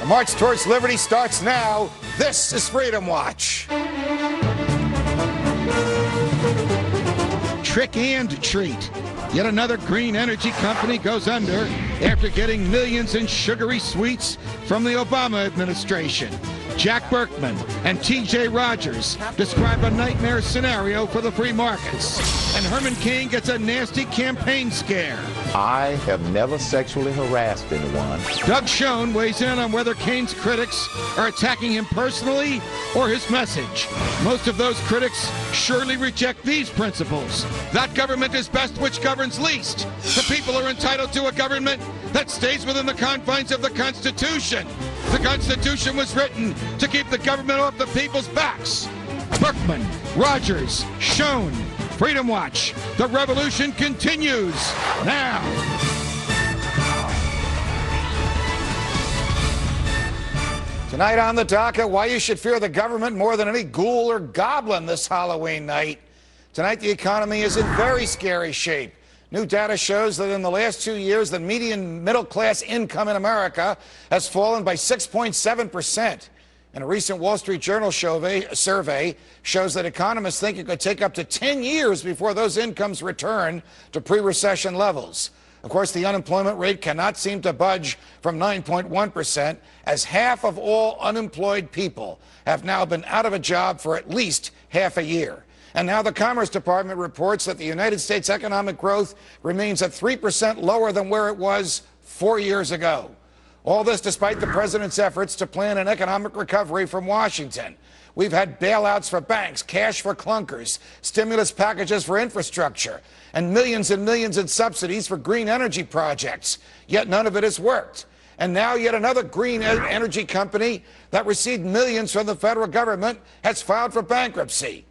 The march towards liberty starts now. This is Freedom Watch. Trick and treat. Yet another green energy company goes under after getting millions in sugary sweets from the Obama administration. Jack Berkman and T.J. Rogers describe a nightmare scenario for the free markets. And Herman Cain gets a nasty campaign scare. I have never sexually harassed anyone. Doug Schoen weighs in on whether Cain's critics are attacking him personally or his message. Most of those critics surely reject these principles. That government is best which governs least. The people are entitled to a government that stays within the confines of the Constitution. The Constitution was written to keep the government off the people's backs. Berkman, Rogers, Schoen, Freedom Watch. The revolution continues now. Tonight on the docket, why you should fear the government more than any ghoul or goblin this Halloween night. Tonight, the economy is in very scary shape. New data shows that in the last 2 years, the median middle-class income in America has fallen by 6.7%. And a recent Wall Street Journal survey shows that economists think it could take up to 10 years before those incomes return to pre-recession levels. Of course, the unemployment rate cannot seem to budge from 9.1%, as half of all unemployed people have now been out of a job for at least half a year. And now the Commerce Department reports that the United States economic growth remains at 3% lower than where it was 4 years ago. All this despite the president's efforts to plan an economic recovery from Washington. We've had bailouts for banks, cash for clunkers, stimulus packages for infrastructure, and millions in subsidies for green energy projects. Yet none of it has worked. And now yet another green energy company that received millions from the federal government has filed for bankruptcy.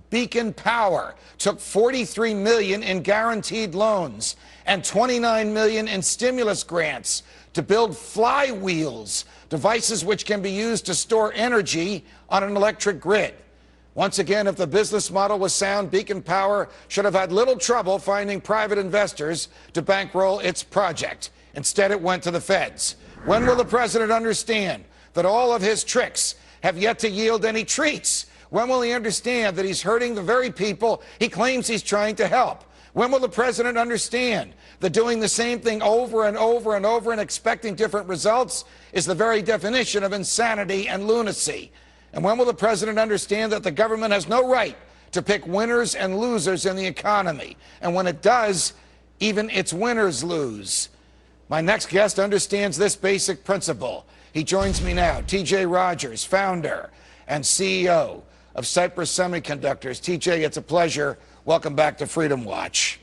Beacon Power took $43 million in guaranteed loans and $29 million in stimulus grants to build flywheels, devices which can be used to store energy on an electric grid. Once again, if the business model was sound, Beacon Power should have had little trouble finding private investors to bankroll its project. Instead, it went to the feds. When will the president understand that all of his tricks have yet to yield any treats? When will he understand that he's hurting the very people he claims he's trying to help? When will the president understand that doing the same thing over and over and over and expecting different results is the very definition of insanity and lunacy? And when will the president understand that the government has no right to pick winners and losers in the economy? And when it does, even its winners lose. My next guest understands this basic principle. He joins me now, T.J. Rogers, founder and CEO of Cypress Semiconductors. TJ, it's a pleasure. Welcome back to Freedom Watch.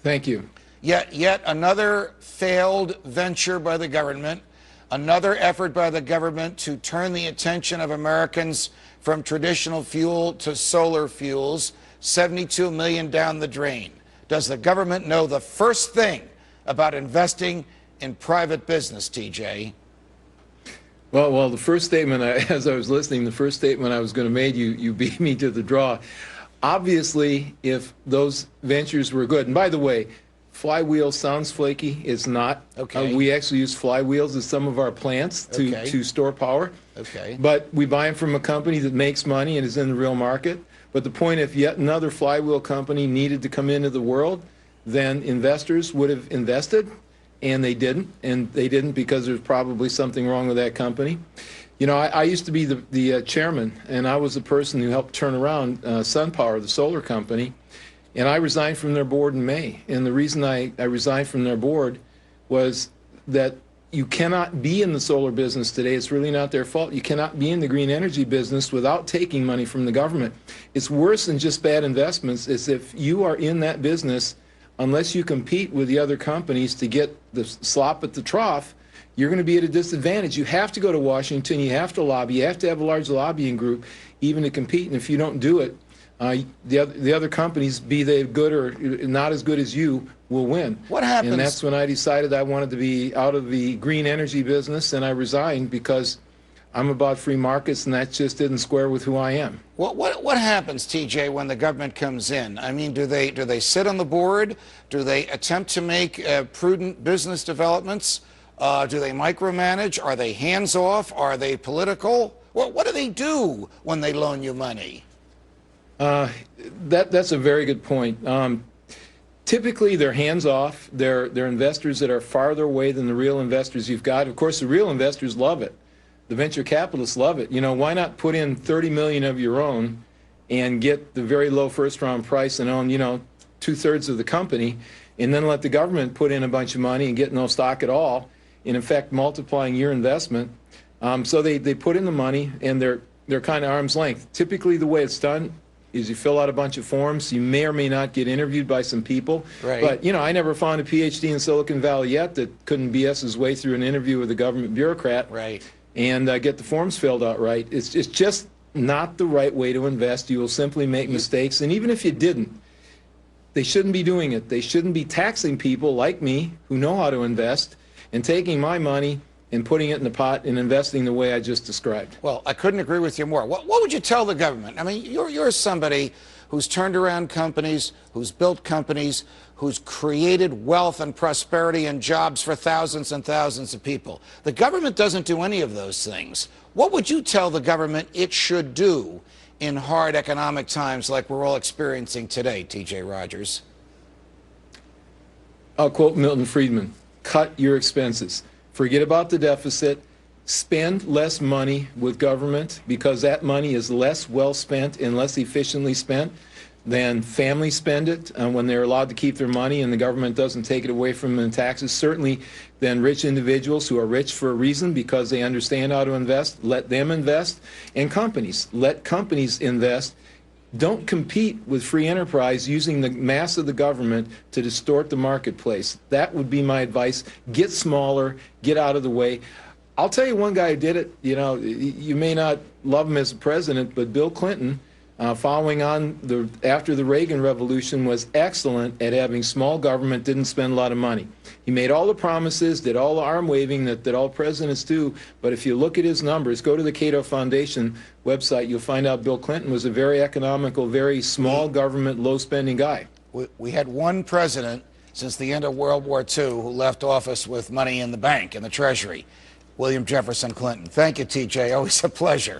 Thank you. Yet another failed venture by the government, another effort by the government to turn the attention of Americans from traditional fuel to solar fuels, 72 million down the drain. Does the government know the first thing about investing in private business, TJ? Well, the first statement, as I was listening, the first statement I was going to make, you beat me to the draw. Obviously, if those ventures were good, and by the way, flywheel sounds flaky. It's not. Okay. We actually use flywheels at some of our plants to store power. Okay. But we buy them from a company that makes money and is in the real market. But the point, if yet another flywheel company needed to come into the world, then investors would have invested. And they didn't because there's probably something wrong with that company. You know, I used to be the chairman, and I was the person who helped turn around SunPower, the solar company, and I resigned from their board in May. And the reason I resigned from their board was that you cannot be in the solar business today. It's really not their fault. You cannot be in the green energy business without taking money from the government. It's worse than just bad investments. It's if you are in that business, unless you compete with the other companies to get the slop at the trough, you're going to be at a disadvantage. You have to go to Washington. You have to lobby. You have to have a large lobbying group even to compete. And if you don't do it, the other companies, be they good or not as good as you, will win. What happens? And that's when I decided I wanted to be out of the green energy business, and I resigned because I'm about free markets, and that just didn't square with who I am. What happens, TJ, when the government comes in? I mean, do they sit on the board? Do they attempt to make prudent business developments? Do they micromanage? Are they hands-off? Are they political? What do they do when they loan you money? That's a very good point. Typically, they're hands-off. They're investors that are farther away than the real investors you've got. Of course, the real investors love it. The venture capitalists love it. You know, why not put in 30 million of your own and get the very low first-round price and own, you know, 2/3 of the company, and then let the government put in a bunch of money and get no stock at all, in effect multiplying your investment. So they put in the money, and they're kind of arm's length. Typically, the way it's done is you fill out a bunch of forms. You may or may not get interviewed by some people. Right. But, you know, I never found a PhD in Silicon Valley yet that couldn't BS his way through an interview with a government bureaucrat. Right. And get the forms filled out right. It's just not the right way to invest. You will simply make mistakes. And even if you didn't, they shouldn't be doing it. They shouldn't be taxing people like me who know how to invest and taking my money and putting it in the pot and investing the way I just described. Well, I couldn't agree with you more. What would you tell the government? I mean, you're somebody who's turned around companies, who's built companies, who's created wealth and prosperity and jobs for thousands and thousands of people. The government doesn't do any of those things. What would you tell the government it should do in hard economic times like we're all experiencing today, T.J. Rogers? I'll quote Milton Friedman: cut your expenses. Forget about the deficit. Spend less money with government, because that money is less well spent and less efficiently spent than families spend it when they're allowed to keep their money and the government doesn't take it away from them in taxes. Certainly than rich individuals who are rich for a reason because they understand how to invest. Let them invest. And companies, let companies invest. Don't compete with free enterprise using the mass of the government to distort the marketplace. That would be my advice. Get smaller, get out of the way. I'll tell you one guy who did it. You know, you may not love him as a president, but Bill Clinton, following on after the Reagan Revolution, was excellent at having small government, didn't spend a lot of money. He made all the promises, did all the arm waving that all presidents do, but if you look at his numbers, go to the Cato Foundation website, you'll find out Bill Clinton was a very economical, very small government, low spending guy. We had one president since the end of World War II who left office with money in the bank, in the Treasury, William Jefferson Clinton. Thank you, TJ. Always a pleasure.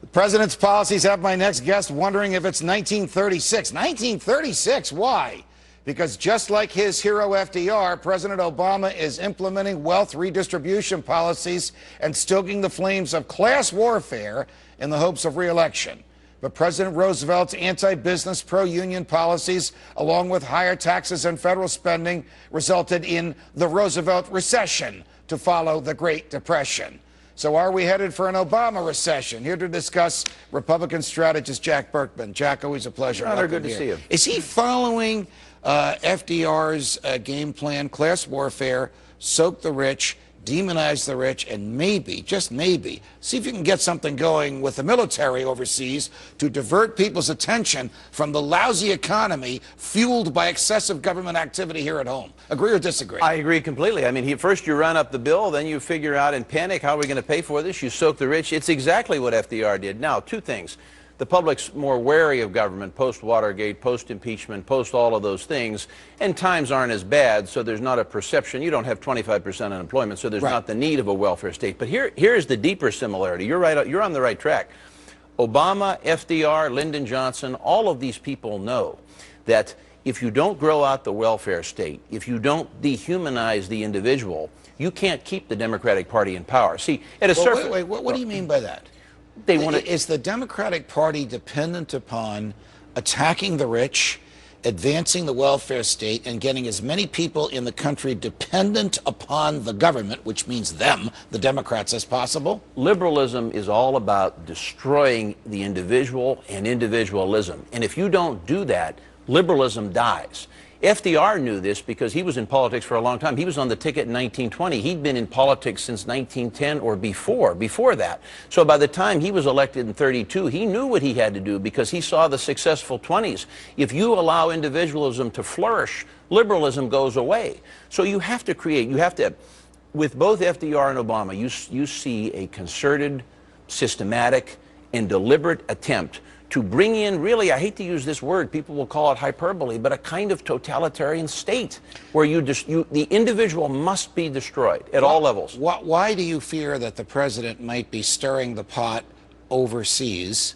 The president's policies have my next guest wondering if it's 1936. 1936? Why? Because just like his hero FDR, President Obama is implementing wealth redistribution policies and stoking the flames of class warfare in the hopes of re-election. But President Roosevelt's anti-business, pro-union policies, along with higher taxes and federal spending, resulted in the Roosevelt recession to follow the Great Depression. So are we headed for an Obama recession? Here to discuss, Republican strategist Jack Berkman. Jack, always a pleasure. Honor, good to see you. Is he following FDR's game plan, class warfare, soak the rich, demonize the rich, and maybe, just maybe, see if you can get something going with the military overseas to divert people's attention from the lousy economy fueled by excessive government activity here at home? Agree or disagree? I agree completely. I mean, first you run up the bill, then you figure out in panic, how are we going to pay for this? You soak the rich. It's exactly what FDR did. Now, two things. The public's more wary of government post-Watergate, post-impeachment, post all of those things, and times aren't as bad, so there's not a perception. You don't have 25% unemployment, so there's not the need of a welfare state. But here's the deeper similarity. You're right. You're on the right track. Obama, FDR, Lyndon Johnson, all of these people know that if you don't grow out the welfare state, if you don't dehumanize the individual, you can't keep the Democratic Party in power. See, at a surface... Wait, what do you mean by that? They want to... Is the Democratic Party dependent upon attacking the rich, advancing the welfare state, and getting as many people in the country dependent upon the government, which means them, the Democrats, as possible? Liberalism is all about destroying the individual and individualism. And if you don't do that, liberalism dies. FDR knew this because he was in politics for a long time. He was on the ticket in 1920. He'd been in politics since 1910 or before that. So by the time he was elected in 32, he knew what he had to do because he saw the successful 20s. If you allow individualism to flourish, liberalism goes away. So you have to create, with both FDR and Obama, you see a concerted, systematic, and deliberate attempt to bring in, really, I hate to use this word, people will call it hyperbole, but a kind of totalitarian state where the individual must be destroyed at all levels. Why do you fear that the president might be stirring the pot overseas,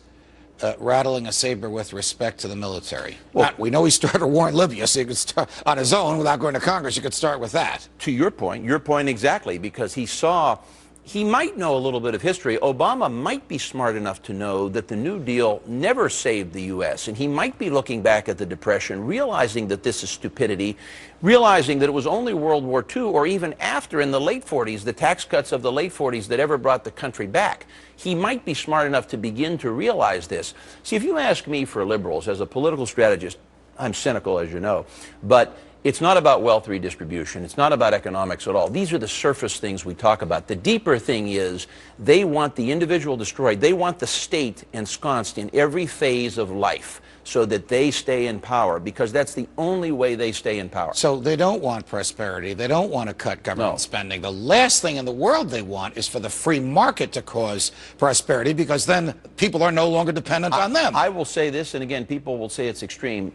rattling a saber with respect to the military? Well, we know he started a war in Libya, so you could start on his own without going to Congress. You could start with that. To your point exactly, because he might know a little bit of history. Obama might be smart enough to know that the New Deal never saved the U.S., and he might be looking back at the Depression, realizing that this is stupidity, realizing that it was only World War II, or even after, in the late 40s, the tax cuts of the late 40s that ever brought the country back. He might be smart enough to begin to realize this. See, if you ask me for liberals, as a political strategist, I'm cynical, as you know, but it's not about wealth redistribution. It's not about economics at all. These are the surface things we talk about. The deeper thing is they want the individual destroyed. They want the state ensconced in every phase of life so that they stay in power, because that's the only way they stay in power. So they don't want prosperity. They don't want to cut government spending. The last thing in the world they want is for the free market to cause prosperity, because then people are no longer dependent on them. I will say this, and again, people will say it's extreme.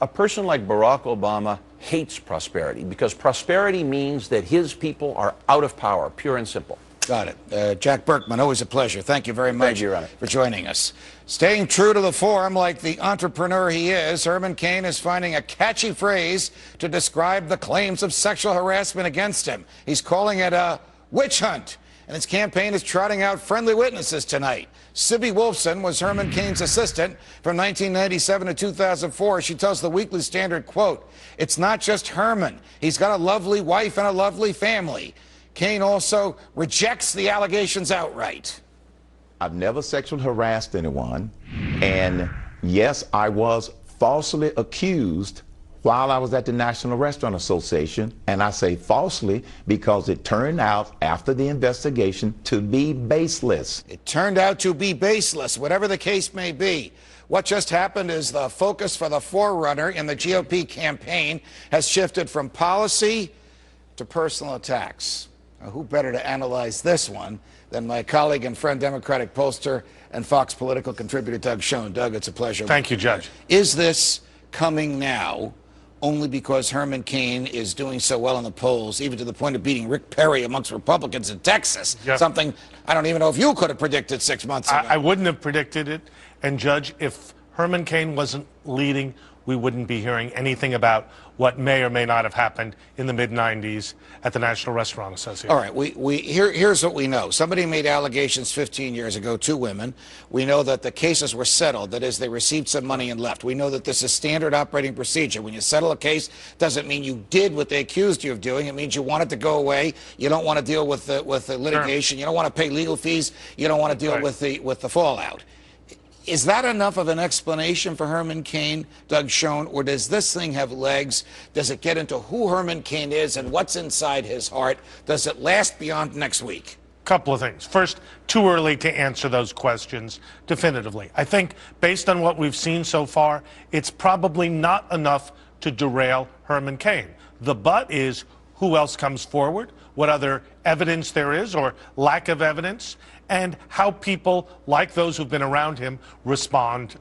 A person like Barack Obama hates prosperity, because prosperity means that his people are out of power, pure and simple. Got it. Jack Berkman, always a pleasure. Thank you very much Thank you, Your Honor. for joining us. Staying true to the form like the entrepreneur he is, Herman Cain is finding a catchy phrase to describe the claims of sexual harassment against him. He's calling it a witch hunt, and his campaign is trotting out friendly witnesses tonight. Sibby Wolfson was Herman Cain's assistant from 1997 to 2004. She tells the Weekly Standard, quote, "It's not just Herman. He's got a lovely wife and a lovely family." Cain also rejects the allegations outright. I've never sexually harassed anyone, and yes, I was falsely accused while I was at the National Restaurant Association, and I say falsely because it turned out after the investigation to be baseless. It turned out to be baseless, whatever the case may be. What just happened is the focus for the forerunner in the GOP campaign has shifted from policy to personal attacks. Now, who better to analyze this one than my colleague and friend, Democratic pollster and Fox political contributor Doug Schoen. Doug, it's a pleasure. Thank you, Judge. Is this coming now only because Herman Cain is doing so well in the polls, even to the point of beating Rick Perry amongst Republicans in Texas? Yep. Something I don't even know if you could have predicted 6 months ago. I wouldn't have predicted it. And, Judge, if Herman Cain wasn't leading, we wouldn't be hearing anything about what may or may not have happened in the mid-'90s at the National Restaurant Association. All right, here's what we know. Somebody made allegations 15 years ago, 2 women. We know that the cases were settled, that is, they received some money and left. We know that this is standard operating procedure. When you settle a case, doesn't mean you did what they accused you of doing. It means you want it to go away. You don't want to deal with the litigation. Sure. You don't want to pay legal fees. You don't want to deal with the fallout. Is that enough of an explanation for Herman Cain, Doug Schoen, or does this thing have legs? Does it get into who Herman Cain is and what's inside his heart? Does it last beyond next week? Couple of things. First, too early to answer those questions definitively. I think based on what we've seen so far, it's probably not enough to derail Herman Cain. The but is who else comes forward, what other evidence there is or lack of evidence, and how people like those who've been around him respond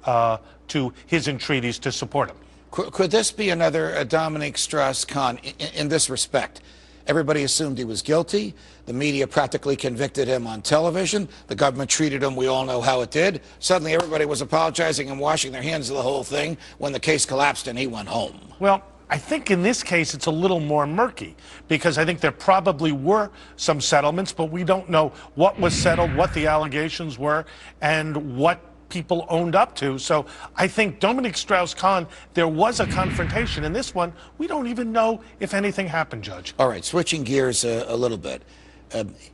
to his entreaties to support him. Could this be another Dominique Strauss-Kahn in this respect? Everybody assumed he was guilty. The media practically convicted him on television. The government treated him, we all know how it did. Suddenly everybody was apologizing and washing their hands of the whole thing when the case collapsed and he went home. Well, I think in this case it's a little more murky, because I think there probably were some settlements, but we don't know what was settled, what the allegations were, and what people owned up to. So I think Dominique Strauss-Kahn, there was a confrontation. In this one, we don't even know if anything happened, Judge. All right, switching gears a little bit.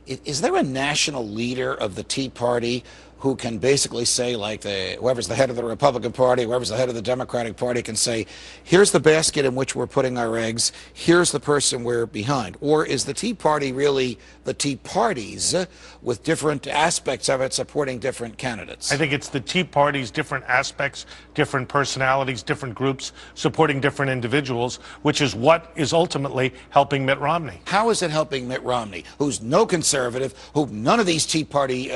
Is there a national leader of the Tea Party who can basically say, like whoever's the head of the Republican Party, whoever's the head of the Democratic Party can say, here's the basket in which we're putting our eggs, here's the person we're behind? Or is the Tea Party really the Tea Parties with different aspects of it supporting different candidates? I think it's the Tea Party's different aspects, different personalities, different groups supporting different individuals, which is what is ultimately helping Mitt Romney. How is it helping Mitt Romney, who's no conservative, who none of these Tea Party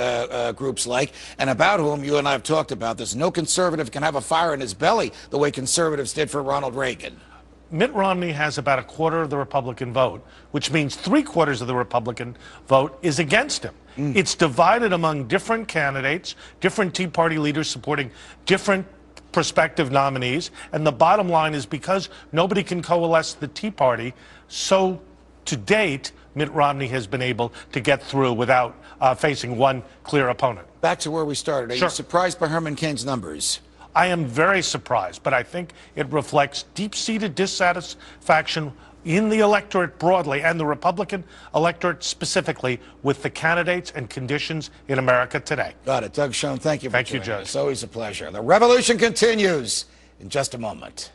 groups like, like, and about whom you and I have talked about this. No conservative can have a fire in his belly the way conservatives did for Ronald Reagan. Mitt Romney has about a quarter of the Republican vote, which means 3/4 of the Republican vote is against him. It's divided among different candidates, different Tea Party leaders supporting different prospective nominees, and the bottom line is because nobody can coalesce the Tea Party, so to date, Mitt Romney has been able to get through without facing one clear opponent. Back to where we started. Are Sure. you surprised by Herman Cain's numbers? I am very surprised, but I think it reflects deep-seated dissatisfaction in the electorate broadly and the Republican electorate specifically with the candidates and conditions in America today. Got it. Doug Schoen, thank you for Thank you, joining Judge. us. Always a pleasure. The revolution continues in just a moment.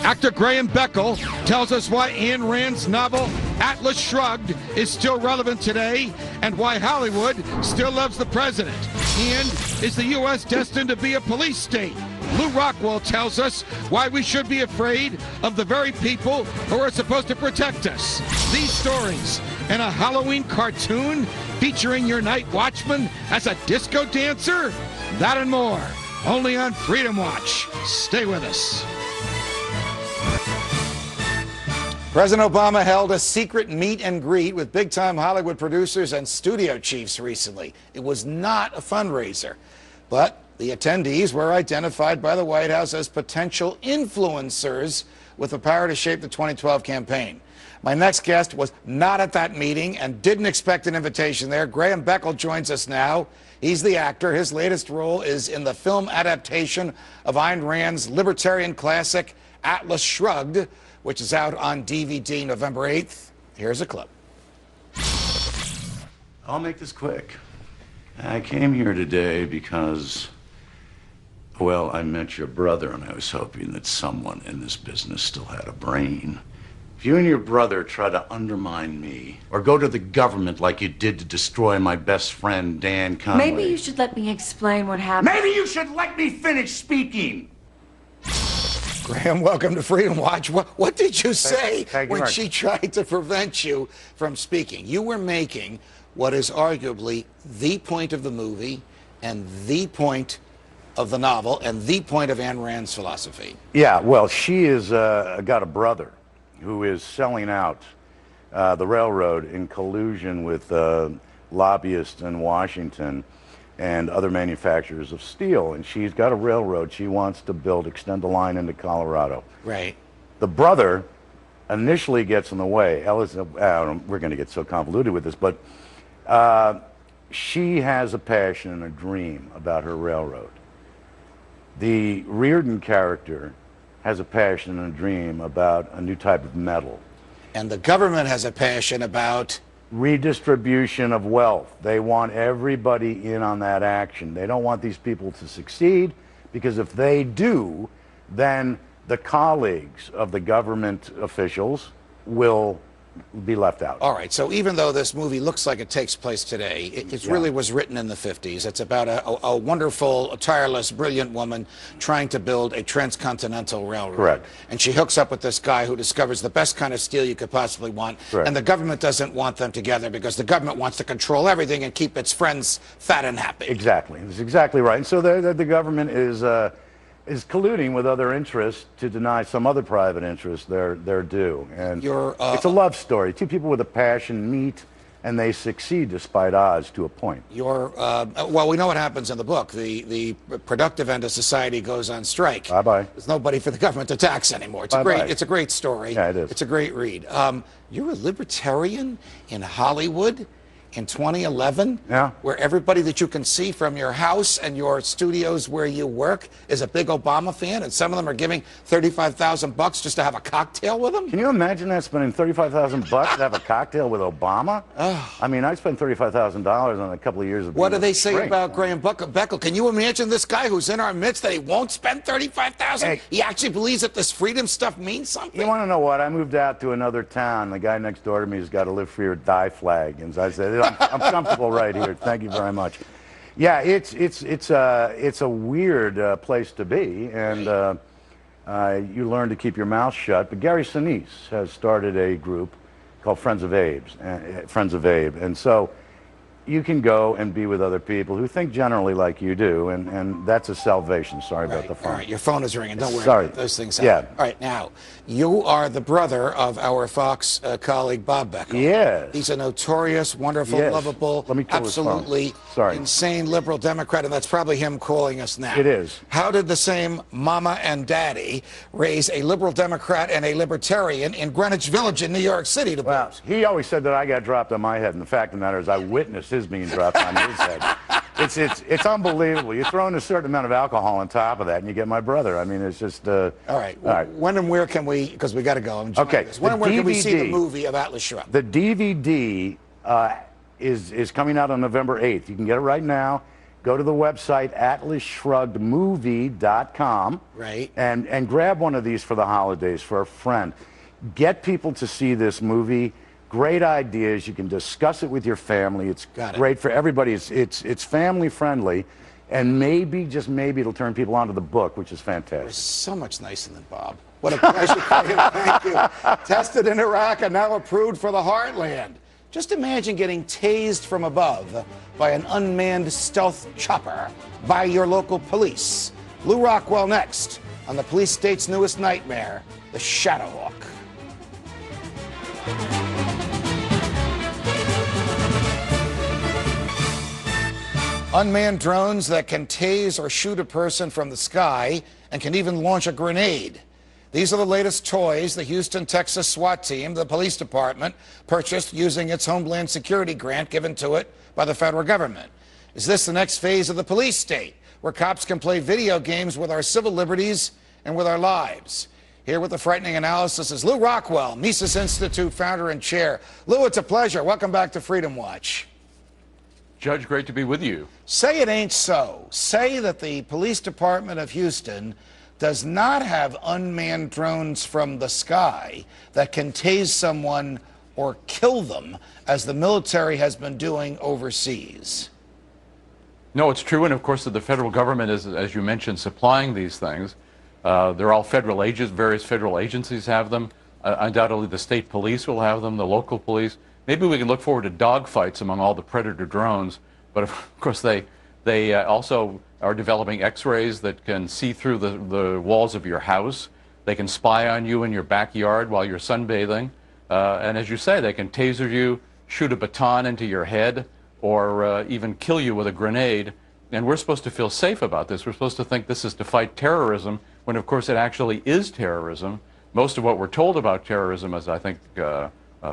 Actor Graham Beckel tells us why Ayn Rand's novel Atlas Shrugged is still relevant today and why Hollywood still loves the president. And is the U.S. destined to be a police state? Lou Rockwell tells us why we should be afraid of the very people who are supposed to protect us. These stories and a Halloween cartoon featuring your night watchman as a disco dancer? That and more, only on Freedom Watch. Stay with us. President Obama held a secret meet and greet with big-time Hollywood producers and studio chiefs recently. It was not a fundraiser, but the attendees were identified by the White House as potential influencers with the power to shape the 2012 campaign. My next guest was not at that meeting and didn't expect an invitation there. Graham Beckel joins us now. He's the actor. His latest role is in the film adaptation of Ayn Rand's libertarian classic Atlas Shrugged, which is out on DVD November 8th. Here's a clip. I'll make this quick. I came here today because, well, I met your brother and I was hoping that someone in this business still had a brain. If you and your brother try to undermine me or go to the government like you did to destroy my best friend, Dan Conway. Maybe you should let me explain what happened. Maybe you should let me finish speaking. Graham, welcome to Freedom Watch. What did you say Thank you, when Mark. she tried to prevent you from speaking? You were making what is arguably the point of the movie and the point of the novel and the point of Ayn Rand's philosophy. Yeah, well, she is got a brother who is selling out the railroad in collusion with lobbyists in Washington and other manufacturers of steel. And she's got a railroad she wants to build, extend the line into Colorado. Right. The brother initially gets in the way. We're going to get so convoluted with this, but she has a passion and a dream about her railroad. The Reardon character has a passion and a dream about a new type of metal. And the government has a passion about Redistribution of wealth. They want everybody in on that action. They don't want these people to succeed because if they do, then the colleagues of the government officials will be left out. All right, so even though this movie looks like it takes place today, it really was written in the 50s. It's about a wonderful, tireless, brilliant woman trying to build a transcontinental railroad. Correct. And she hooks up with this guy who discovers the best kind of steel you could possibly want. Correct. And the government doesn't want them together because the government wants to control everything and keep its friends fat and happy. Exactly. That's exactly right. And so the government is colluding with other interests to deny some other private interests their due. And it's a love story. Two people with a passion meet and they succeed despite odds to a point. Well, we know what happens in the book. The productive end of society goes on strike. Bye-bye. There's nobody for the government to tax anymore. It's a great story. Yeah, it is. It's a great read. You're a libertarian in Hollywood in 2011, Yeah. where everybody that you can see from your house and your studios where you work is a big Obama fan, and some of them are giving $35,000 just to have a cocktail with him? Can you imagine that, spending $35,000 to have a cocktail with Obama? I mean, I spent $35,000 on a couple of years of What do being they a say shrink. about Graham Beckel? Can you imagine this guy who's in our midst that he won't spend $35,000? Hey. He actually believes that this freedom stuff means something? You want to know what? I moved out to another town. The guy next door to me has got a live free or die flag, and so I said, I'm comfortable right here. Thank you very much. Yeah, it's a weird place to be, and you learn to keep your mouth shut. But Gary Sinise has started a group called Friends of Abe, and so you can go and be with other people who think generally like you do, and that's a salvation. Sorry about the phone. All right, your phone is ringing. Don't worry Sorry. about those things happen. Yeah. All right, now, you are the brother of our Fox colleague, Bob Beckel. Yes. He's a notorious, wonderful, Yes. lovable, Let me kill his phone. absolutely Sorry. insane liberal Democrat, and that's probably him calling us now. It is. How did the same mama and daddy raise a liberal Democrat and a libertarian in Greenwich Village in New York City to Well, boot? he always said that I got dropped on my head, and the fact of the matter is I witnessed his being dropped on his head. It's unbelievable. You throw in a certain amount of alcohol on top of that, and you get my brother. I mean, it's just... All right. When and where can we, because we got to go. I'm enjoying Okay, this. When the and where can we see the DVD movie of Atlas Shrugged? The DVD is coming out on November 8th. You can get it right now. Go to the website, atlasshruggedmovie.com. Right. And grab one of these for the holidays for a friend. Get people to see this movie. Great ideas. You can discuss it with your family. It's great for everybody. It's family friendly. And maybe, just maybe, it'll turn people onto the book, which is fantastic. So much nicer than Bob. What a pleasure. Thank you. Tested in Iraq and now approved for the Heartland. Just imagine getting tased from above by an unmanned stealth chopper by your local police. Lou Rockwell next on the police state's newest nightmare, the Shadowhawk. Unmanned drones that can tase or shoot a person from the sky and can even launch a grenade. These are the latest toys the Houston, Texas SWAT team, the police department, purchased using its Homeland Security grant given to it by the federal government. Is this the next phase of the police state, where cops can play video games with our civil liberties and with our lives? Here with the frightening analysis is Lou Rockwell, Mises Institute founder and chair. Lou, it's a pleasure. Welcome back to Freedom Watch. Judge, great to be with you. Say it ain't so. Say that the police department of Houston does not have unmanned drones from the sky that can tase someone or kill them, as the military has been doing overseas. No, it's true, and of course the federal government is, as you mentioned, supplying these things. They're all federal agents, various federal agencies have them. Undoubtedly the state police will have them, the local police. Maybe we can look forward to dogfights among all the Predator drones, but of course they also are developing X-rays that can see through the walls of your house. They can spy on you in your backyard while you're sunbathing. And as you say, they can taser you, shoot a baton into your head, or even kill you with a grenade. And we're supposed to feel safe about this. We're supposed to think this is to fight terrorism, when of course it actually is terrorism. Most of what we're told about terrorism is, I think,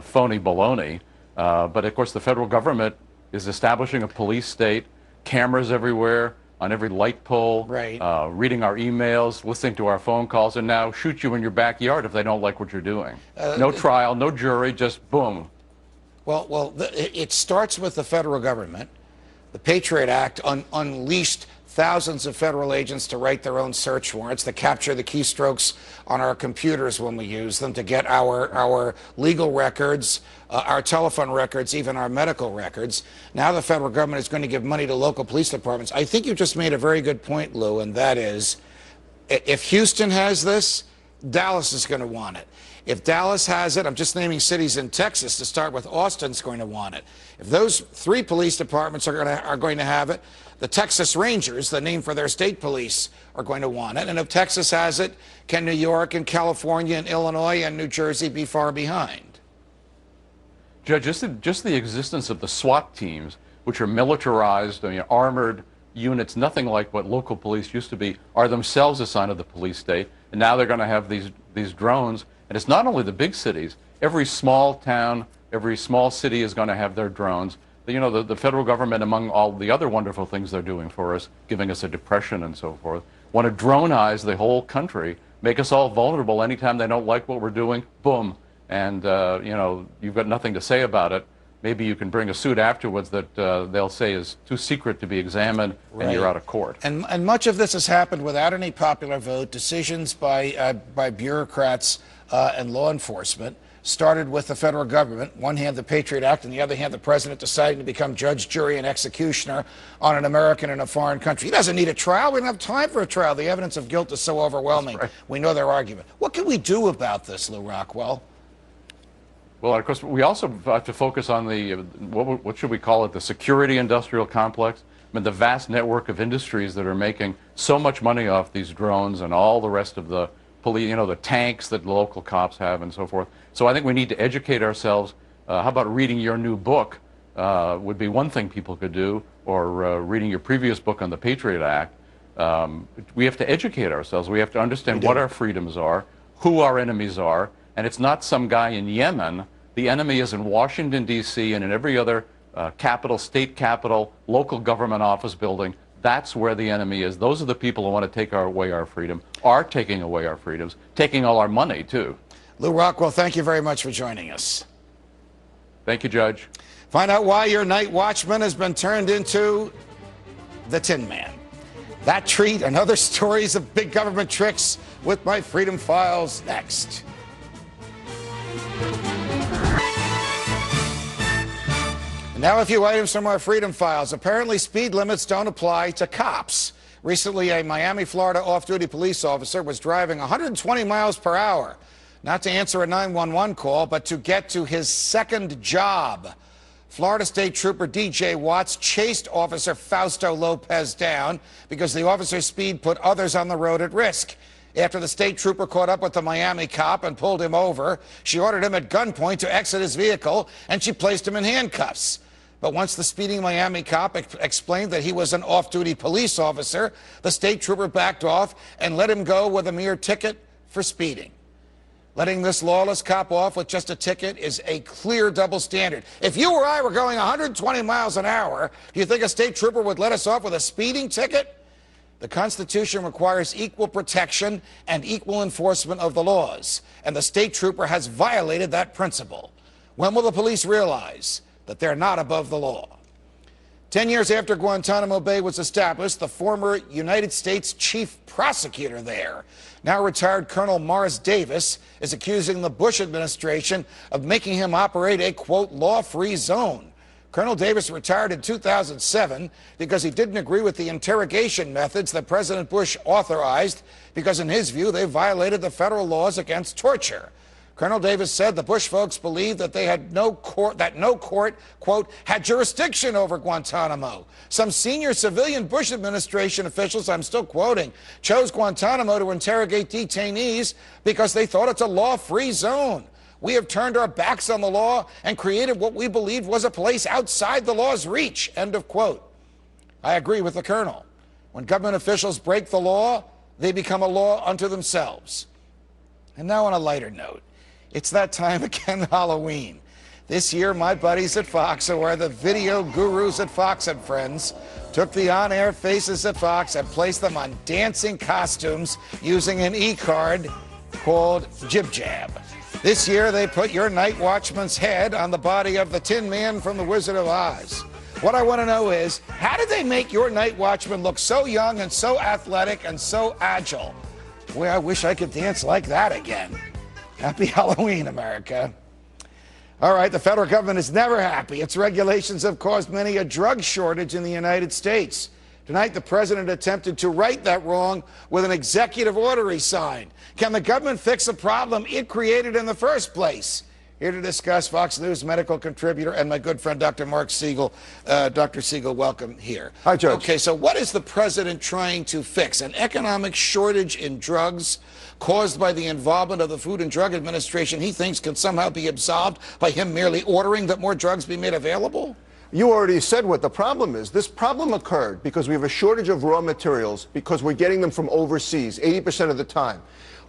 phony baloney. But of course the federal government is establishing a police state, cameras everywhere, on every light pole, right. Reading our emails, listening to our phone calls, and now shoot you in your backyard if they don't like what you're doing. No trial, no jury, just boom. Well, it starts with the federal government. The Patriot Act unleashed thousands of federal agents to write their own search warrants, to capture the keystrokes on our computers when we use them, to get our legal records, our telephone records, even our medical records. Now the federal government is going to give money to local police departments. I think you just made a very good point, Lou, and that is, if Houston has this, Dallas is going to want it. If Dallas has it, I'm just naming cities in Texas to start with, Austin's going to want it. If those three police departments are going to have it, the Texas Rangers, the name for their state police, are going to want it. And if Texas has it, can New York and California and Illinois and New Jersey be far behind? Judge, just the existence of the SWAT teams, which are militarized, armored units, nothing like what local police used to be, are themselves a sign of the police state. And now they're going to have these drones. And it's not only the big cities. Every small town, every small city is going to have their drones. The federal government, among all the other wonderful things they're doing for us, giving us a depression and so forth, want to drone-ize the whole country, make us all vulnerable anytime they don't like what we're doing, boom. And, you've got nothing to say about it. Maybe you can bring a suit afterwards that they'll say is too secret to be examined, and you're out of court. And much of this has happened without any popular vote. Decisions by bureaucrats and law enforcement started with the federal government. One hand, the Patriot Act, and the other hand, the president deciding to become judge, jury, and executioner on an American in a foreign country. He doesn't need a trial. We don't have time for a trial. The evidence of guilt is so overwhelming. Right. We know their argument. What can we do about this, Lou Rockwell? Well, of course, we also have to focus on the, what should we call it, the security industrial complex. I mean, the vast network of industries that are making so much money off these drones and all the rest of the police, the tanks that local cops have and so forth. So I think we need to educate ourselves. How about reading your new book would be one thing people could do, or reading your previous book on the Patriot Act. We have to educate ourselves. We have to understand what our freedoms are, who our enemies are, and it's not some guy in Yemen. The enemy is in Washington, D.C., and in every other capital, state capital, local government office building. That's where the enemy is. Those are the people who want to take away our freedom, are taking away our freedoms, taking all our money, too. Lou Rockwell, thank you very much for joining us. Thank you, Judge. Find out why your night watchman has been turned into the Tin Man. That treat and other stories of big government tricks with my Freedom Files next. And now a few items from our Freedom Files. Apparently speed limits don't apply to cops. Recently, a Miami, Florida off-duty police officer was driving 120 miles per hour, not to answer a 911 call, but to get to his second job. Florida State Trooper DJ Watts chased Officer Fausto Lopez down because the officer's speed put others on the road at risk. After the state trooper caught up with the Miami cop and pulled him over, she ordered him at gunpoint to exit his vehicle, and she placed him in handcuffs. But once the speeding Miami cop explained that he was an off-duty police officer, the state trooper backed off and let him go with a mere ticket for speeding. Letting this lawless cop off with just a ticket is a clear double standard. If you or I were going 120 miles an hour, do you think a state trooper would let us off with a speeding ticket? The Constitution requires equal protection and equal enforcement of the laws, and the state trooper has violated that principle. When will the police realize that they're not above the law? 10 years after Guantanamo Bay was established, the former United States chief prosecutor there, now retired Colonel Morris Davis, is accusing the Bush administration of making him operate a, quote, law-free zone. Colonel Davis retired in 2007 because he didn't agree with the interrogation methods that President Bush authorized because, in his view, they violated the federal laws against torture. Colonel Davis said the Bush folks believed that they had no court, quote, had jurisdiction over Guantanamo. Some senior civilian Bush administration officials, I'm still quoting, chose Guantanamo to interrogate detainees because they thought it's a law-free zone. We have turned our backs on the law and created what we believed was a place outside the law's reach, end of quote. I agree with the colonel. When government officials break the law, they become a law unto themselves. And now on a lighter note, it's that time again, Halloween. This year, my buddies at Fox, who are the video gurus at Fox and Friends, took the on-air faces at Fox and placed them on dancing costumes using an e-card called Jib Jab. This year, they put your night watchman's head on the body of the Tin Man from The Wizard of Oz. What I want to know is, how did they make your night watchman look so young and so athletic and so agile? Boy, I wish I could dance like that again. Happy Halloween, America. All right, the federal government is never happy. Its regulations have caused many a drug shortage in the United States. Tonight, the president attempted to right that wrong with an executive order he signed. Can the government fix a problem it created in the first place? Here to discuss, Fox News medical contributor and my good friend, Dr. Mark Siegel. Dr. Siegel, welcome here. Hi, Judge. Okay, so what is the president trying to fix? An economic shortage in drugs caused by the involvement of the Food and Drug Administration he thinks can somehow be absolved by him merely ordering that more drugs be made available? You already said what the problem is. This problem occurred because we have a shortage of raw materials because we're getting them from overseas 80% of the time.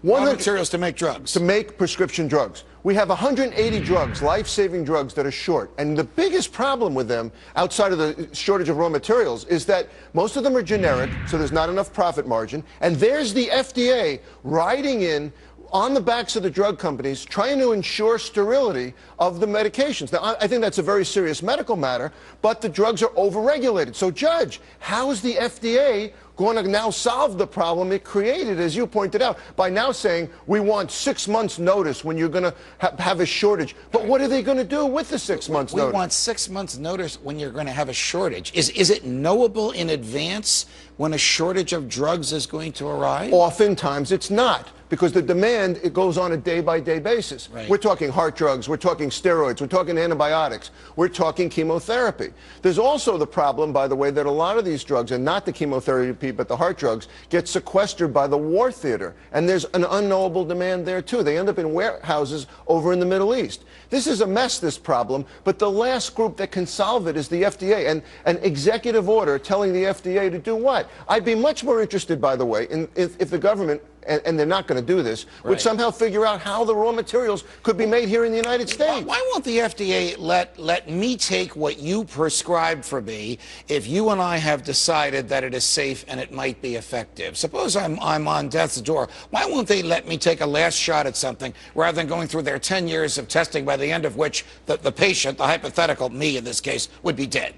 Raw materials to make drugs. To make prescription drugs. We have 180 drugs, life-saving drugs, that are short. And the biggest problem with them, outside of the shortage of raw materials, is that most of them are generic, so there's not enough profit margin. And there's the FDA riding in on the backs of the drug companies, trying to ensure sterility of the medications. Now, I think that's a very serious medical matter, but the drugs are overregulated. So, Judge, how is the FDA going to now solve the problem it created, as you pointed out, by now saying we want 6 months notice when you're going to have a shortage. But what are they going to do with the 6 months notice? We want 6 months notice when you're going to have a shortage. Is it knowable in advance when a shortage of drugs is going to arrive? Oftentimes it's not, because the demand, it goes on a day-by-day basis. Right. We're talking heart drugs, we're talking steroids, we're talking antibiotics, we're talking chemotherapy. There's also the problem, by the way, that a lot of these drugs, and not the chemotherapy, but the heart drugs, get sequestered by the war theater. And there's an unknowable demand there, too. They end up in warehouses over in the Middle East. This is a mess, this problem, but the last group that can solve it is the FDA. And an executive order telling the FDA to do what? I'd be much more interested, by the way, if the government, and they're not going to do this, would somehow figure out how the raw materials could be made here in the United States. Why won't the FDA let me take what you prescribed for me if you and I have decided that it is safe and it might be effective? Suppose I'm on death's door. Why won't they let me take a last shot at something rather than going through their 10 years of testing, by the end of which the patient, the hypothetical, me in this case, would be dead?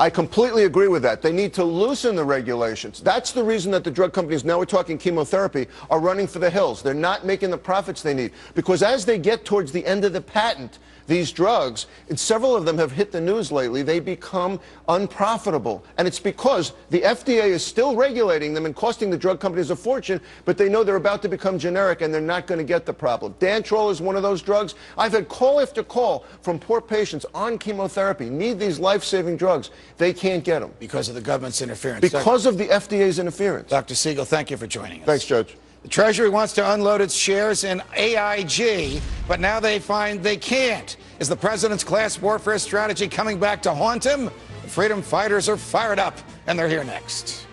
I completely agree with that. They need to loosen the regulations. That's the reason that the drug companies, now we're talking chemotherapy, are running for the hills. They're not making the profits they need. Because as they get towards the end of the patent, these drugs, and several of them have hit the news lately, they become unprofitable. And it's because the FDA is still regulating them and costing the drug companies a fortune, but they know they're about to become generic and they're not going to get the problem. Dantrol is one of those drugs. I've had call after call from poor patients on chemotherapy, need these life-saving drugs. They can't get them. Because of the government's interference. Because of the FDA's interference. Dr. Siegel, thank you for joining us. Thanks, Judge. The Treasury wants to unload its shares in AIG, but now they find they can't. Is the president's class warfare strategy coming back to haunt him? The freedom fighters are fired up, and they're here next.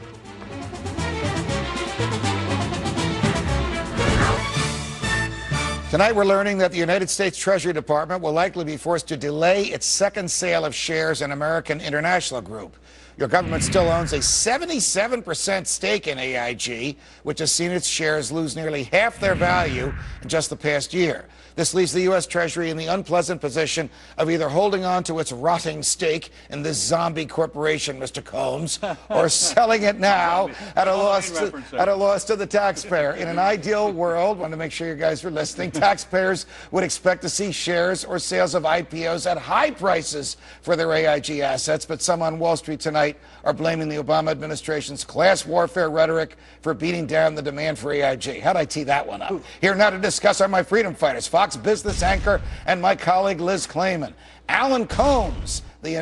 Tonight we're learning that the United States Treasury Department will likely be forced to delay its second sale of shares in American International Group. Your government still owns a 77% stake in AIG, which has seen its shares lose nearly half their value in just the past year. This leaves the U.S. Treasury in the unpleasant position of either holding on to its rotting stake in this zombie corporation, Mr. Combs, or selling it now at a loss to the taxpayer. In an ideal world, want to make sure you guys are listening, taxpayers would expect to see shares or sales of IPOs at high prices for their AIG assets, but some on Wall Street tonight are blaming the Obama administration's class warfare rhetoric for beating down the demand for AIG. How'd I tee that one up? Here now to discuss are my freedom fighters, Fox Business anchor and my colleague Liz Clayman. Alan Combs, the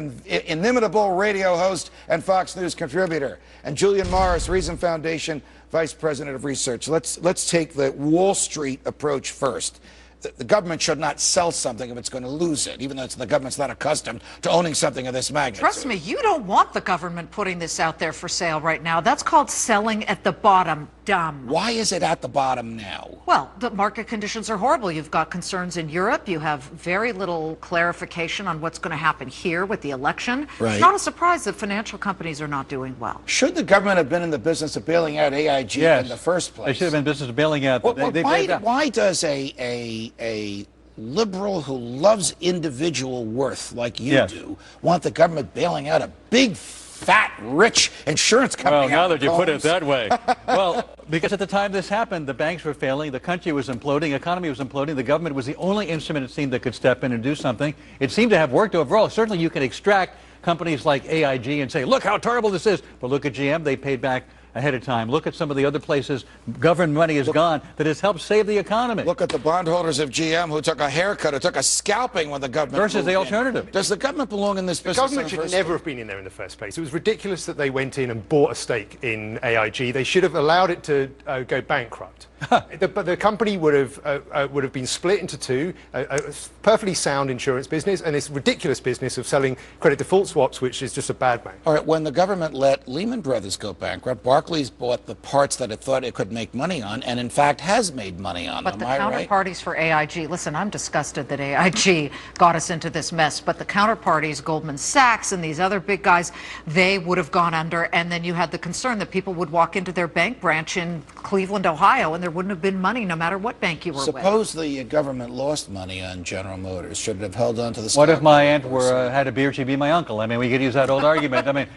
inimitable radio host and Fox News contributor, and Julian Morris, Reason Foundation Vice President of Research. Let's take the Wall Street approach first. The government should not sell something if it's going to lose it, even though the government's not accustomed to owning something of this magnitude. Trust me, you don't want the government putting this out there for sale right now. That's called selling at the bottom. Dumb. Why is it at the bottom now? Well, the market conditions are horrible. You've got concerns in Europe. You have very little clarification on what's going to happen here with the election. Right. It's not a surprise that financial companies are not doing well. Should the government have been in the business of bailing out AIG in the first place? They should have been in business of bailing out. Why does a liberal who loves individual worth like you do want the government bailing out a big, fat, rich insurance company? Well, now that you put it that way. Well, because at the time this happened, the banks were failing, the country was imploding, the economy was imploding, the government was the only instrument, it seemed, that could step in and do something. It seemed to have worked overall. Certainly you can extract companies like AIG and say, look how terrible this is. But look at GM, they paid back ahead of time. Look at some of the other places government money has gone that has helped save the economy. Look at the bondholders of GM who took a haircut, who took a scalping when the government versus the alternative. Does the government belong in this business? The government should never have been in there in the first place. It was ridiculous that they went in and bought a stake in AIG. They should have allowed it to go bankrupt. But the company would have been split into two, a perfectly sound insurance business and this ridiculous business of selling credit default swaps, which is just a bad bank. All right, when the government let Lehman Brothers go bankrupt, Barclays bought the parts that it thought it could make money on, and in fact has made money on but them. the Am I right? counterparties for AIG, listen, I'm disgusted that AIG got us into this mess, but the counterparties, Goldman Sachs and these other big guys, they would have gone under, and then you had the concern that people would walk into their bank branch in Cleveland, Ohio, and there wouldn't have been money no matter what bank you were with. Suppose the government lost money on General Motors. Should it have held on to the stock? What if my aunt had a beard? She'd be my uncle. I mean, we could use that old argument. I mean,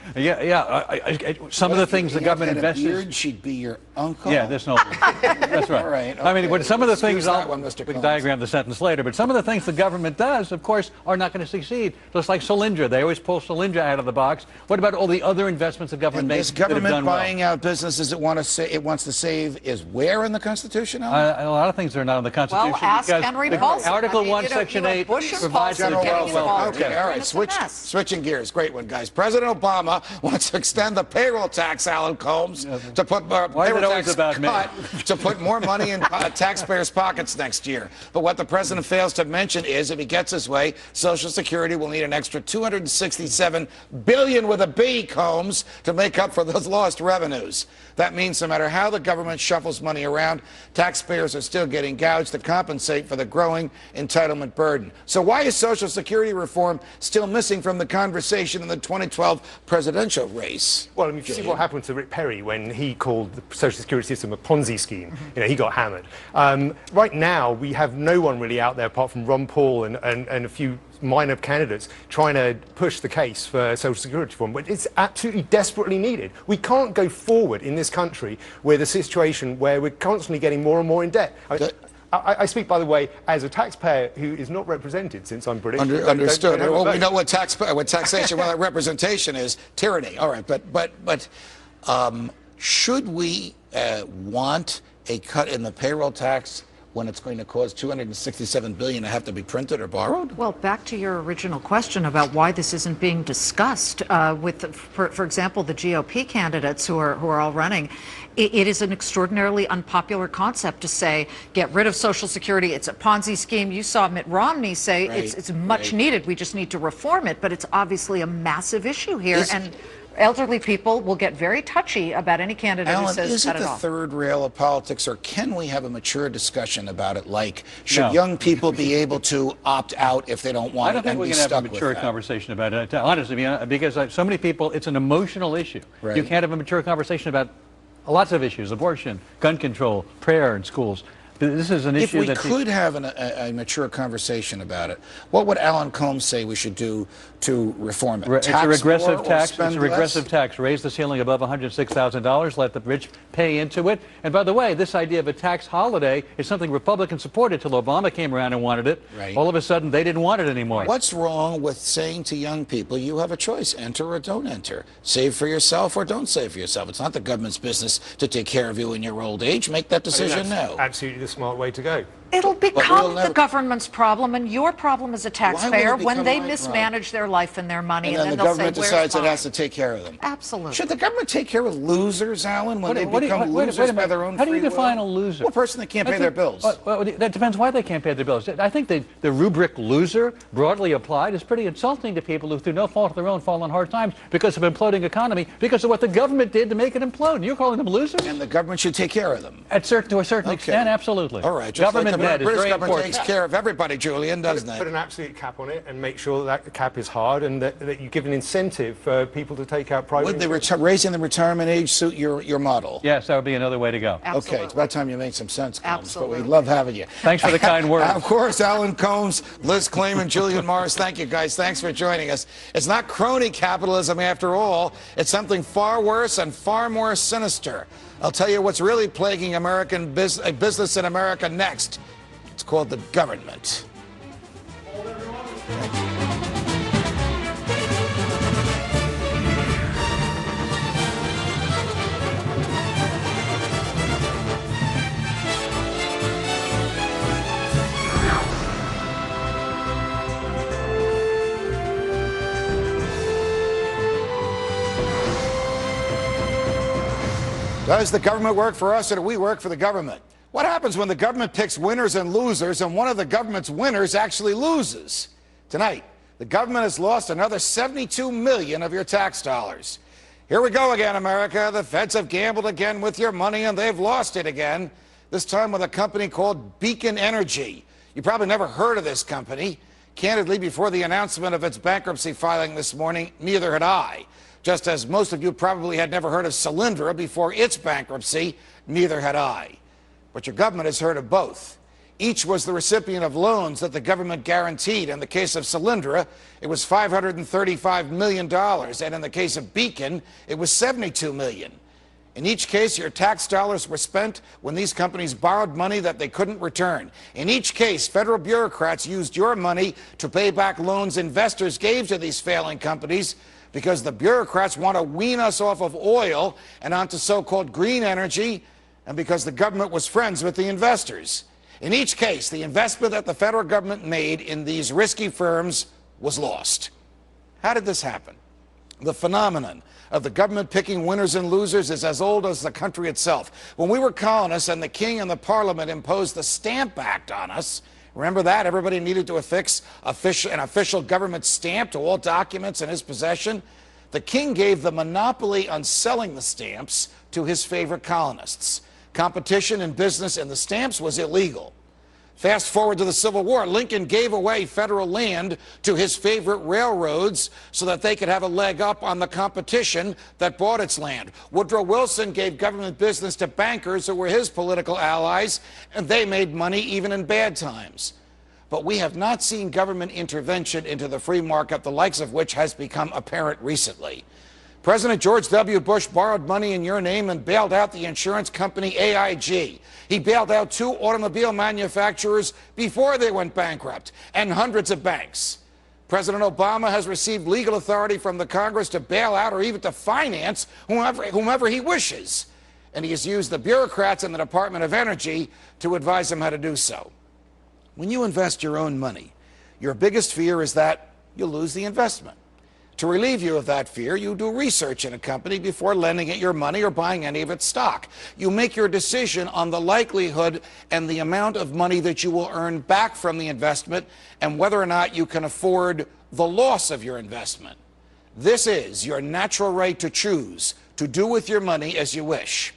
some of the things the government invests. Beard, she'd be your uncle. Yeah, that's right. All right. I mean, but some of the things we can diagram the sentence later. But some of the things the government does, of course, are not going to succeed. Just like Solyndra, they always pull Solyndra out of the box. What about all the other investments the government makes? This government buying out businesses it wants to save is where in the Constitution? A lot of things are not in the Constitution. Well, ask Henry Paulson. Article 1, Section 8 provides general welfare. Okay, all right. Switching gears. Great one, guys. President Obama wants to extend the payroll tax, Alan Combs, to put to put more money in taxpayers' pockets next year. But what the president fails to mention is, if he gets his way, Social Security will need an extra $267 billion with a B, Combs, to make up for those lost revenues. That means no matter how the government shuffles money around, taxpayers are still getting gouged to compensate for the growing entitlement burden. So why is Social Security reform still missing from the conversation in the 2012 presidential race? Well, I mean, if you see what happened to Rick Perry when he called the Social Security system a Ponzi scheme, he got hammered. Right now, we have no one really out there apart from Ron Paul and a few minor candidates trying to push the case for Social Security reform, but it's absolutely desperately needed. We can't go forward in this country with a situation where we're constantly getting more and more in debt. I speak, by the way, as a taxpayer who is not represented, since I'm British. Understood. Well, we know what taxation, well, representation is tyranny. All right, but should we want a cut in the payroll tax when it's going to cause $267 billion to have to be printed or borrowed? Well, back to your original question about why this isn't being discussed with, for example, the GOP candidates who are all running. It is an extraordinarily unpopular concept to say, get rid of Social Security. It's a Ponzi scheme. You saw Mitt Romney say it's much needed. We just need to reform it. But it's obviously a massive issue here. And elderly people will get very touchy about any candidate who says cut it off. Is it the third rail of politics, or can we have a mature discussion about it? Like, should young people be able to opt out if they don't want it? I don't think we can have a mature conversation about it, honestly, because so many people, it's an emotional issue. You can't have a mature conversation about lots of issues: abortion, gun control, prayer in schools. This is an issue that... If we could have a mature conversation about it, what would Alan Combs say we should do to reform it? It's a regressive tax. It's a regressive tax. Raise the ceiling above $106,000. Let the rich pay into it. And by the way, this idea of a tax holiday is something Republicans supported till Obama came around and wanted it. All of a sudden, they didn't want it anymore. What's wrong with saying to young people, you have a choice, enter or don't enter? Save for yourself or don't save for yourself. It's not the government's business to take care of you in your old age. Make that decision now. Absolutely the smart way to go. It'll become the government's problem and your problem as a taxpayer when they mismanage their life and their money. And then the government decides it has to take care of them. Absolutely. Should the government take care of losers, Alan, when they become losers by their own free will? How do you define a loser? Well, a person that can't pay their bills. Well, that depends why they can't pay their bills. I think the rubric loser, broadly applied, is pretty insulting to people who, through no fault of their own, fall on hard times because of imploding economy, because of what the government did to make it implode. You're calling them losers? And the government should take care of them. To a certain extent, absolutely. All right. Government debt is very important. Takes care of everybody, Julian, doesn't it? Put an absolute cap on it and make sure that the cap is hard and that you give an incentive for people to take out private insurance. Would raising the retirement age suit your model? Yes, that would be another way to go. Absolutely. Okay, it's about time you made some sense, Combs, Absolutely. but we love having you. Thanks for the kind words. Of course, Alan Combs, Liz Claman, Julian Morris, thank you, guys. Thanks for joining us. It's not crony capitalism after all. It's something far worse and far more sinister. I'll tell you what's really plaguing business in America next. It's called the government. Does the government work for us, or do we work for the government? What happens when the government picks winners and losers and one of the government's winners actually loses? Tonight, the government has lost another $72 million of your tax dollars. Here we go again, America. The feds have gambled again with your money and they've lost it again, this time with a company called Beacon Energy. You probably never heard of this company. Candidly, before the announcement of its bankruptcy filing this morning, neither had I. Just as most of you probably had never heard of Solyndra before its bankruptcy, neither had I. but your government has heard of both. Each was the recipient of loans that the government guaranteed. In the case of Solyndra, it was $535 million, and in the case of Beacon, it was $72 million. In each case, your tax dollars were spent when these companies borrowed money that they couldn't return. In each case, federal bureaucrats used your money to pay back loans investors gave to these failing companies, because the bureaucrats want to wean us off of oil and onto so-called green energy, and because the government was friends with the investors. In each case, the investment that the federal government made in these risky firms was lost. How did this happen? The phenomenon of the government picking winners and losers is as old as the country itself. When we were colonists and the king and the parliament imposed the Stamp Act on us, remember that? Everybody needed to affix an official government stamp to all documents in his possession. The king gave the monopoly on selling the stamps to his favorite colonists. Competition in business in the stamps was illegal. Fast forward to the Civil War. Lincoln gave away federal land to his favorite railroads so that they could have a leg up on the competition that bought its land. Woodrow Wilson gave government business to bankers who were his political allies, and they made money even in bad times. But we have not seen government intervention into the free market, the likes of which has become apparent recently. President George W. Bush borrowed money in your name and bailed out the insurance company AIG. He bailed out 2 automobile manufacturers before they went bankrupt, and hundreds of banks. President Obama has received legal authority from the Congress to bail out or even to finance whomever he wishes. And he has used the bureaucrats in the Department of Energy to advise him how to do so. When you invest your own money, your biggest fear is that you'll lose the investment. To relieve you of that fear, you do research in a company before lending it your money or buying any of its stock. You make your decision on the likelihood and the amount of money that you will earn back from the investment and whether or not you can afford the loss of your investment. This is your natural right to choose, to do with your money as you wish.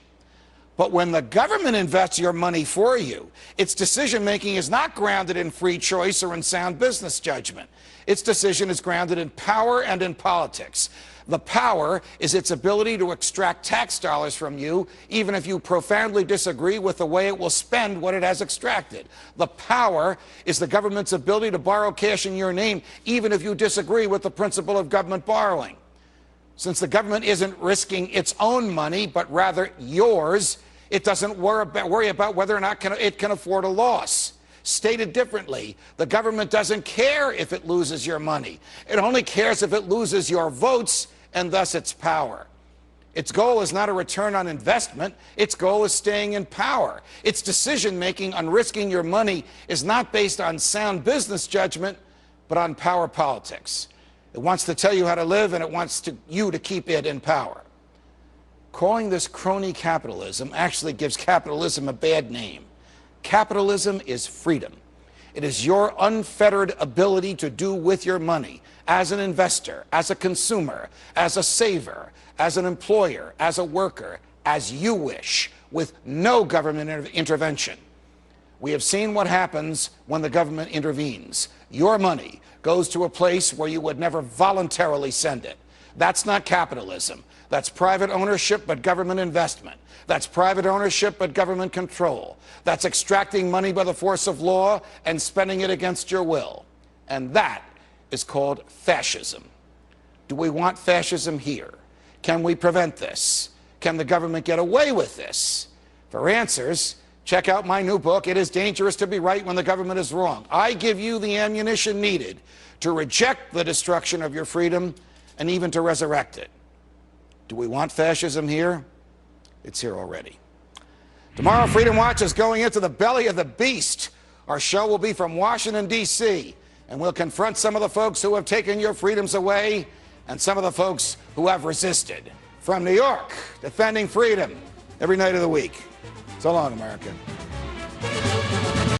But when the government invests your money for you, its decision-making is not grounded in free choice or in sound business judgment. Its decision is grounded in power and in politics. The power is its ability to extract tax dollars from you, even if you profoundly disagree with the way it will spend what it has extracted. The power is the government's ability to borrow cash in your name, even if you disagree with the principle of government borrowing. Since the government isn't risking its own money, but rather yours, it doesn't worry about whether or not it can afford a loss. Stated differently, the government doesn't care if it loses your money. It only cares if it loses your votes and thus its power. Its goal is not a return on investment. Its goal is staying in power. Its decision-making on risking your money is not based on sound business judgment, but on power politics. It wants to tell you how to live, and it wants you to keep it in power. Calling this crony capitalism actually gives capitalism a bad name. Capitalism is freedom. It is your unfettered ability to do with your money as an investor, as a consumer, as a saver, as an employer, as a worker, as you wish, with no government intervention. We have seen what happens when the government intervenes. Your money goes to a place where you would never voluntarily send it. That's not capitalism. That's private ownership, but government investment. That's private ownership, but government control. That's extracting money by the force of law and spending it against your will. And that is called fascism. Do we want fascism here? Can we prevent this? Can the government get away with this? For answers, check out my new book, It Is Dangerous to Be Right When the Government Is Wrong. I give you the ammunition needed to reject the destruction of your freedom and even to resurrect it. Do we want fascism here? It's here already. Tomorrow, Freedom Watch is going into the belly of the beast. Our show will be from Washington, D.C., and we'll confront some of the folks who have taken your freedoms away and some of the folks who have resisted. From New York, defending freedom every night of the week. So long, America.